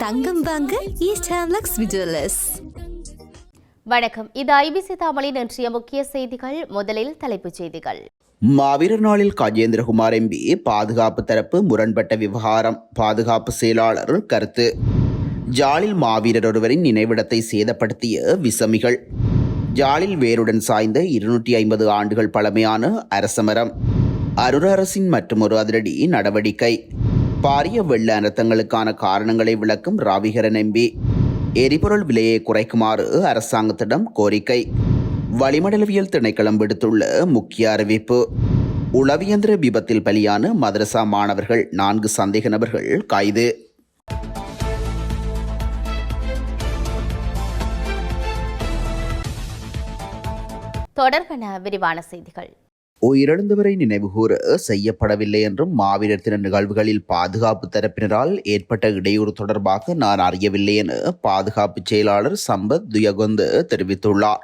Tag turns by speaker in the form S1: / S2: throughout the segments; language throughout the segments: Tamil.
S1: தங்கம் வாங்க ஈஸ்ட் லக்ஷ்மி ஜுவல்லர்ஸ்.
S2: வணக்கம், இது ஐபிசி தமிழின் இன்றைய முக்கிய செய்திகள். முதலில் தலைப்புச் செய்திகள்.
S3: மாவீரர் நாளில் கஜேந்திரகுமார் எம்பி பாதுகாப்பு தரப்பு முரண்பட்ட விவகாரம், பாதுகாப்பு செயலாளர் கருத்து. ஜாலில் மாவீரர் ஒருவரின் நினைவிடத்தை சேதப்படுத்திய விசமிகள். ஜாலில் வேருடன் சாய்ந்த 250 ஆண்டுகள் பழமையான அரசமரம். அரூர் அரசின் மற்றொரு அதிரடி நடவடிக்கை. பாரிய வெள்ள அனர்த்தங்களுக்கான காரணங்களை விளக்கும் ராவிகரன் எம்பி. எரிபொருள் விலையை குறைக்குமாறு அரசாங்கத்திடம் கோரிக்கை. வளிமண்டலவியல் திணைக்களம் விடுத்துள்ள முக்கிய அறிவிப்பு. உளவியந்திர விபத்தில் பலியான மதரசா மாணவர்கள் 4 சந்தேக நபர்கள் கைது.
S2: தொடர்பான விரிவான செய்திகள்.
S3: உயிரிழந்தவரை நினைவுகூர செய்யப்படவில்லை என்றும் மாவீரர் தின நிகழ்வுகளில் பாதுகாப்பு தரப்பினரால் ஏற்பட்ட இடையூறு தொடர்பாக நான் அறியவில்லை என பாதுகாப்பு செயலாளர் சம்பத் துயகொந்த தெரிவித்துள்ளார்.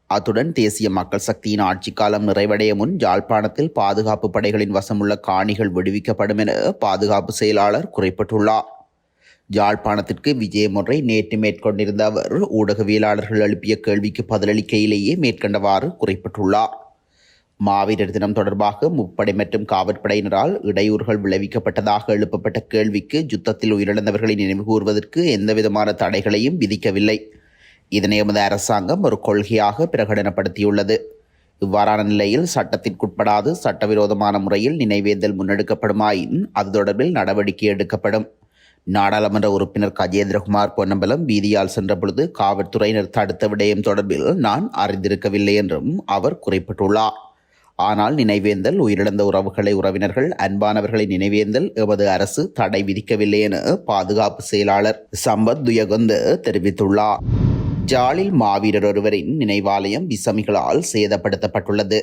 S3: அத்துடன் தேசிய மக்கள் சக்தியின் ஆட்சி காலம் நிறைவடைய முன் யாழ்ப்பாணத்தில் பாதுகாப்பு படைகளின் வசமுள்ள காணிகள் விடுவிக்கப்படும் என பாதுகாப்பு செயலாளர் குறிப்பிட்டுள்ளார். யாழ்ப்பாணத்திற்கு விஜயம் ஒன்றை நேற்று மேற்கொண்டிருந்த அவர் ஊடகவியலாளர்கள் எழுப்பிய கேள்விக்கு பதிலளிக்கையிலேயே மேற்கண்டவாறு குறிப்பிட்டுள்ளார். மாவீரர் தினம் தொடர்பாக முப்படை மற்றும் காவற்படையினரால் இடையூறுகள் விளைவிக்கப்பட்டதாக எழுப்பப்பட்ட கேள்விக்கு யுத்தத்தில் உயிரிழந்தவர்களை நினைவு கூறுவதற்கு எந்தவிதமான தடைகளையும் விதிக்கவில்லை. இதனை எமது அரசாங்கம் ஒரு கொள்கையாக பிரகடனப்படுத்தியுள்ளது. இவ்வாறான நிலையில் சட்டத்திற்குட்படாது சட்டவிரோதமான முறையில் நினைவேந்தல் முன்னெடுக்கப்படுமாயின் அது தொடர்பில் நடவடிக்கை எடுக்கப்படும். நாடாளுமன்ற உறுப்பினர் கஜேந்திரகுமார் பொன்னம்பலம் வீதியால் சென்றபொழுது காவல்துறையினர் தடுத்த விடயம் தொடர்பில் நான் அறிந்திருக்கவில்லை என்றும் அவர் குறிப்பிட்டுள்ளார். ஆனால் நினைவேந்தல், உயிரிழந்த உறவினர்கள், அன்பானவர்களை நினைவேந்தல் எமது அரசு தடை விதிக்கவில்லை என பாதுகாப்பு செயலாளர் சம்பத் துயகொந்த தெரிவித்துள்ளார். ஜாலில் மாவீரர் ஒருவரின் நினைவாலயம் விசமிகளால் சேதப்படுத்தப்பட்டுள்ளது.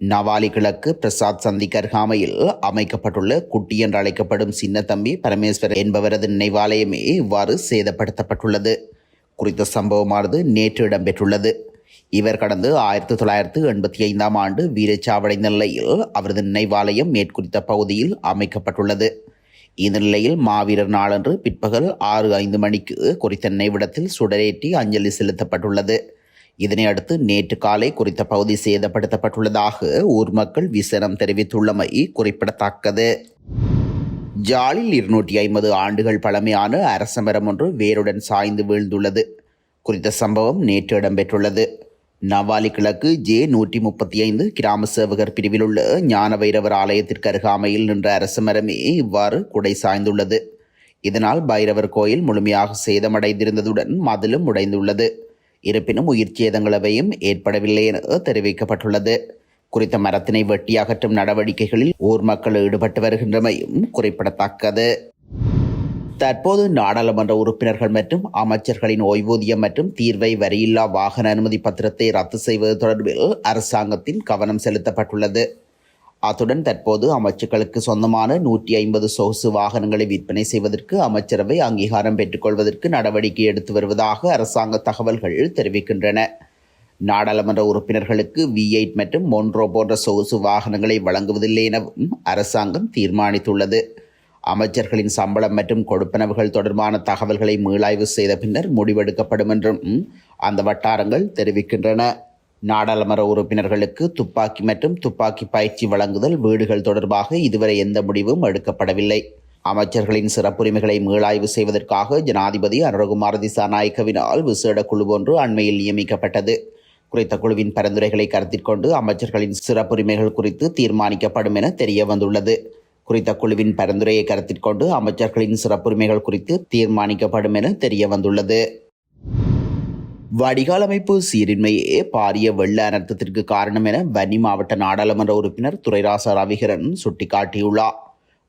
S3: நவாலி கிழக்கு பிரசாத் சந்திக்கு அருகாமையில் அமைக்கப்பட்டுள்ள குட்டி என்று அழைக்கப்படும் சின்னத்தம்பி பரமேஸ்வரர் என்பவரது நினைவாலயமே இவ்வாறு சேதப்படுத்தப்பட்டுள்ளது. குறித்த சம்பவமானது நேற்று இடம்பெற்றுள்ளது. இவர் கடந்து 1985ஆம் ஆண்டு வீரச்சாவடைந்த நிலையில் அவரது நினைவாலயம் மேற்குறித்த பகுதியில் அமைக்கப்பட்டுள்ளது. இந்த நிலையில் மாவீரர் நாளன்று பிற்பகல் 6:05 மணிக்கு குறித்த நினைவிடத்தில் சுடரேற்றி அஞ்சலி செலுத்தப்பட்டுள்ளது. இதனை அடுத்து நேற்று காலை குறித்த பகுதி சேதப்படுத்தப்பட்டுள்ளதாக ஊர் மக்கள் விசனம் தெரிவித்துள்ளமை குறிப்பிடத்தக்கது. ஜாலில் 250 ஆண்டுகள் பழமையான அரசமரம் ஒன்று வேருடன் சாய்ந்து வீழ்ந்துள்ளது. குறித்த சம்பவம் நேற்று இடம்பெற்றுள்ளது. நவாலி கிழக்கு J135 கிராம சேவகர் பிரிவில் உள்ள ஞான வைரவர் ஆலயத்திற்கு அருகாமையில் நின்ற அரசமரமே இவ்வாறு குடை சாய்ந்துள்ளது. இதனால் பைரவர் கோயில் முழுமையாக சேதமடைந்திருந்ததுடன் மதிலும் உடைந்துள்ளது. இருப்பினும் உயிர் சேதங்களவையும் ஏற்படவில்லை என தெரிவிக்கப்பட்டுள்ளது. குறித்த மரத்தினை வெட்டி அகற்றும் நடவடிக்கைகளில் ஊர் மக்கள் ஈடுபட்டு வருகின்றமையும் குறிப்பிடத்தக்கது. தற்போது நாடாளுமன்ற உறுப்பினர்கள் மற்றும் அமைச்சர்களின் ஓய்வூதியம் மற்றும் தீர்வை வரியில்லா வாகன அனுமதி பத்திரத்தை ரத்து செய்வது தொடர்பில் அரசாங்கத்தின் கவனம் செலுத்தப்பட்டுள்ளது. அத்துடன் தற்போது அமைச்சர்களுக்கு சொந்தமான 150 சொகுசு வாகனங்களை விற்பனை செய்வதற்கு அமைச்சரவை அங்கீகாரம் பெற்றுக்கொள்வதற்கு நடவடிக்கை எடுத்து வருவதாக அரசாங்க தகவல்கள் தெரிவிக்கின்றன. நாடாளுமன்ற உறுப்பினர்களுக்கு V8 மற்றும் மொன்ரோ போன்ற சொகுசு வாகனங்களை வழங்குவதில்லை எனவும் அரசாங்கம் தீர்மானித்துள்ளது. அமைச்சர்களின் சம்பளம் மற்றும் கொடுப்பனவுகள் தொடர்பான தகவல்களை மீளாய்வு செய்த பின்னர் முடிவெடுக்கப்படும் என்றும் அந்த வட்டாரங்கள் தெரிவிக்கின்றன. நாடாளுமன்ற உறுப்பினர்களுக்கு துப்பாக்கி மற்றும் துப்பாக்கி பயிற்சி வழங்குதல் வீடுகள் தொடர்பாக இதுவரை எந்த முடிவும் எடுக்கப்படவில்லை. அமைச்சர்களின் சிறப்புரிமைகளை மீளாய்வு செய்வதற்காக ஜனாதிபதி அனுரகுமார திசாநாயக்கவினால் விசேட குழு ஒன்று அண்மையில் நியமிக்கப்பட்டது. குறித்த குழுவின் பரிந்துரைகளை கருத்தில் கொண்டு அமைச்சர்களின் சிறப்புரிமைகள் குறித்து தீர்மானிக்கப்படும் என தெரிய வந்துள்ளது. குறித்த குழுவின் பரிந்துரையை கருத்தில் கொண்டு அமைச்சர்களின் சிறப்புரிமைகள் குறித்து தீர்மானிக்கப்படும் என தெரிய வந்துள்ளது. வடிகால் அமைப்பு சீரின்மையே பாரிய வெள்ள அனர்த்தத்திற்கு காரணம் என வன்னி மாவட்ட நாடாளுமன்ற உறுப்பினர் துரைராசா ரவிகரன் சுட்டிக்காட்டியுள்ளார்.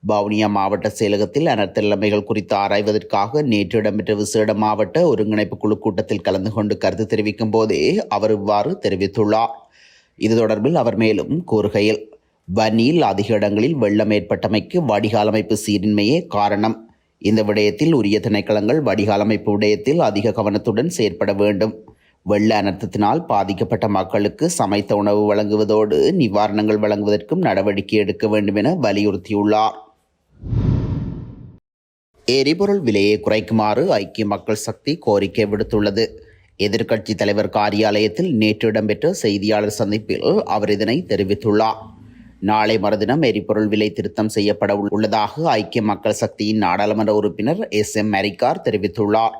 S3: வவுனியா மாவட்ட செயலகத்தில் அனர்த்த நிலைமைகள் குறித்து ஆராய்வதற்காக நேற்று இடம்பெற்ற விசேட மாவட்ட ஒருங்கிணைப்பு குழு கூட்டத்தில் கலந்து கொண்டு கருத்து தெரிவிக்கும் போதே அவர் இவ்வாறு தெரிவித்துள்ளார். இது தொடர்பில் அவர் மேலும் கூறுகையில், வன்னியில் அதிக இடங்களில் வெள்ளம் ஏற்பட்டமைக்கு வடிகால் அமைப்பு சீரின்மையே காரணம். இந்த விடயத்தில் உரிய திணைக்களங்கள் வடிகால் அமைப்பு விடயத்தில் அதிக கவனத்துடன் செயற்பட வேண்டும். வெள்ள அனர்த்தத்தினால் பாதிக்கப்பட்ட மக்களுக்கு சமைத்த உணவு வழங்குவதோடு நிவாரணங்கள் வழங்குவதற்கும் நடவடிக்கை எடுக்க வேண்டும் என வலியுறுத்தியுள்ளார். எரிபொருள் விலையை குறைக்குமாறு ஐக்கிய மக்கள் சக்தி கோரிக்கை விடுத்துள்ளது. எதிர்க்கட்சி தலைவர் காரியாலயத்தில் நேற்று இடம்பெற்ற செய்தியாளர் சந்திப்பில் அவர் இதனை தெரிவித்துள்ளார். நாளை மறுதினம் எரிபொருள் விலை திருத்தம் செய்யப்பட உள்ளதாக ஐக்கிய மக்கள் சக்தியின் நாடாளுமன்ற உறுப்பினர் SM மரிக்கார் தெரிவித்துள்ளார்.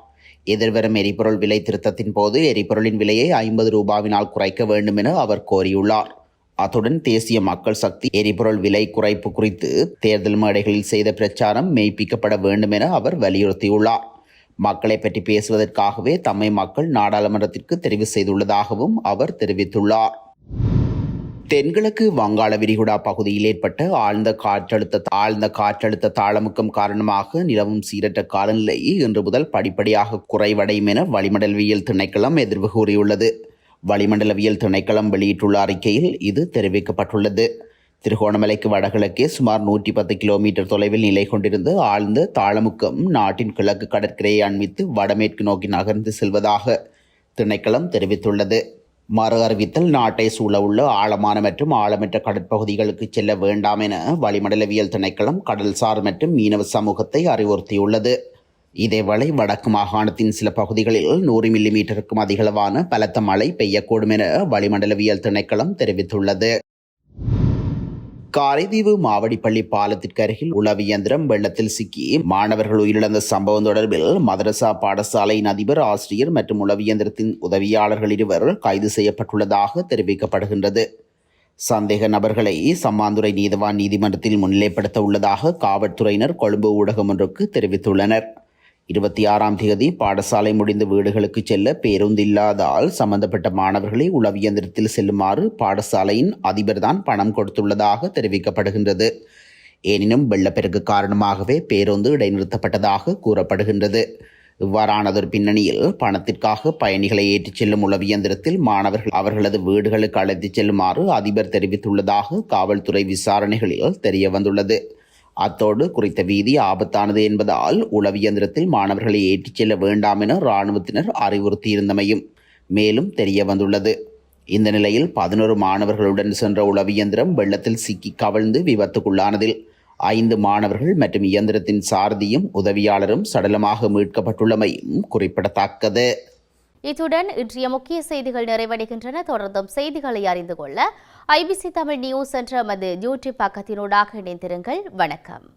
S3: எதிர்வரும் எரிபொருள் விலை திருத்தத்தின் போது எரிபொருளின் விலையை 50 ரூபாவினால் குறைக்க வேண்டும் என அவர் கோரியுள்ளார். அத்துடன் தேசிய மக்கள் சக்தி எரிபொருள் விலை குறைப்பு குறித்து தேர்தல் மேடைகளில் செய்த பிரச்சாரம் மெய்ப்பிக்கப்பட வேண்டும் என அவர் வலியுறுத்தியுள்ளார். மக்களை பற்றி பேசுவதற்காகவே தம்மை மக்கள் நாடாளுமன்றத்திற்கு தெரிவு செய்துள்ளதாகவும் அவர் தெரிவித்துள்ளார். தென்கிழக்கு வங்காள விரிகுடா பகுதியில் ஏற்பட்ட ஆழ்ந்த காற்றழுத்த தாளமுக்கம் காரணமாக நிலவும் சீரற்ற காலநிலை இன்று முதல் படிப்படியாக குறைவடையும் என வளிமண்டலவியல் திணைக்களம் எதிர்வு கூறியுள்ளது. வளிமண்டலவியல் திணைக்களம் வெளியிட்டுள்ள அறிக்கையில் இது தெரிவிக்கப்பட்டுள்ளது. திருகோணமலைக்கு வடகிழக்கே சுமார் 110 கிலோமீட்டர் தொலைவில் நிலை கொண்டிருந்த ஆழ்ந்த தாளமுக்கம் நாட்டின் கிழக்கு கடற்கரையை அண்மித்து வடமேற்கு நோக்கி நகர்ந்து செல்வதாக திணைக்களம் தெரிவித்துள்ளது. மறு அறிவித்தல் நாட்டை சூழவுள்ள ஆழமான மற்றும் ஆழமற்ற கடற்பகுதிகளுக்கு செல்ல வேண்டாம் என வளிமண்டலவியல் திணைக்களம் கடல்சார் மற்றும் மீனவ சமூகத்தை அறிவுறுத்தியுள்ளது. இதேவேளை வடக்கு மாகாணத்தின் சில பகுதிகளில் 100 மில்லிமீட்டருக்கும் அதிகளவான பலத்த மழை பெய்யக்கூடும் என வளிமண்டலவியல் திணைக்களம் தெரிவித்துள்ளது. காரைதீவு மாவடிப்பள்ளி பாலத்திற்கு அருகில் உளவு இயந்திரம் வெள்ளத்தில் சிக்கி மாணவர்கள் உயிரிழந்த சம்பவம் தொடர்பில் மதரசா பாடசாலையின் அதிபர், ஆசிரியர் மற்றும் உளவு இயந்திரத்தின் உதவியாளர்கள் 2 கைது செய்யப்பட்டுள்ளதாக தெரிவிக்கப்படுகின்றது. சந்தேக நபர்களை சம்மாந்துறை நீதவான் நீதிமன்றத்தில் முன்னிலைப்படுத்த உள்ளதாக காவல்துறையினர் கொழும்பு ஊடகம் ஒன்றுக்கு தெரிவித்துள்ளனர். 26ஆம் தேதி பாடசாலை முடிந்து வீடுகளுக்கு செல்ல பேருந்து இல்லாதால் சம்பந்தப்பட்ட மாணவர்களை உளவியந்திரத்தில் செல்லுமாறு பாடசாலையின் அதிபர்தான் பணம் கொடுத்துள்ளதாக தெரிவிக்கப்படுகின்றது. எனினும் வெள்ளப்பெருக்கு காரணமாகவே பேருந்து இடைநிறுத்தப்பட்டதாக கூறப்படுகின்றது. இவ்வாறானதொரு பின்னணியில் பணத்திற்காக பயணிகளை ஏற்றிச் செல்லும் உளவியந்திரத்தில் மாணவர்கள் அவர்களது வீடுகளுக்கு அழைத்துச் செல்லுமாறு அதிபர் தெரிவித்துள்ளதாக காவல்துறை விசாரணைகளில் தெரிய வந்துள்ளது. அத்தோடு குறித்த வீதி ஆபத்தானது என்பதால் உளவியந்திரத்தில் மாணவர்களை ஏற்றிச் செல்ல வேண்டாம் என இராணுவத்தினர் அறிவுறுத்தியிருந்தமையும் மேலும் தெரிய வந்துள்ளது. இந்த நிலையில் 11 மாணவர்களுடன் சென்ற உளவியந்திரம் வெள்ளத்தில் சிக்கி கவிழ்ந்து விபத்துக்குள்ளானதில் 5 மாணவர்கள் மற்றும் இயந்திரத்தின் சாரதியும் உதவியாளரும் சடலமாக மீட்கப்பட்டுள்ளமையும் குறிப்பிடத்தக்கது.
S2: இத்துடன் இன்றைய முக்கிய செய்திகள் நிறைவடைகின்றன. தொடர்ந்தும் செய்திகளை அறிந்து கொள்ள IBC தமிழ் நியூஸ் என்ற எமது யூடியூப் பக்கத்தினூடாக இணைந்திருங்கள். வணக்கம்.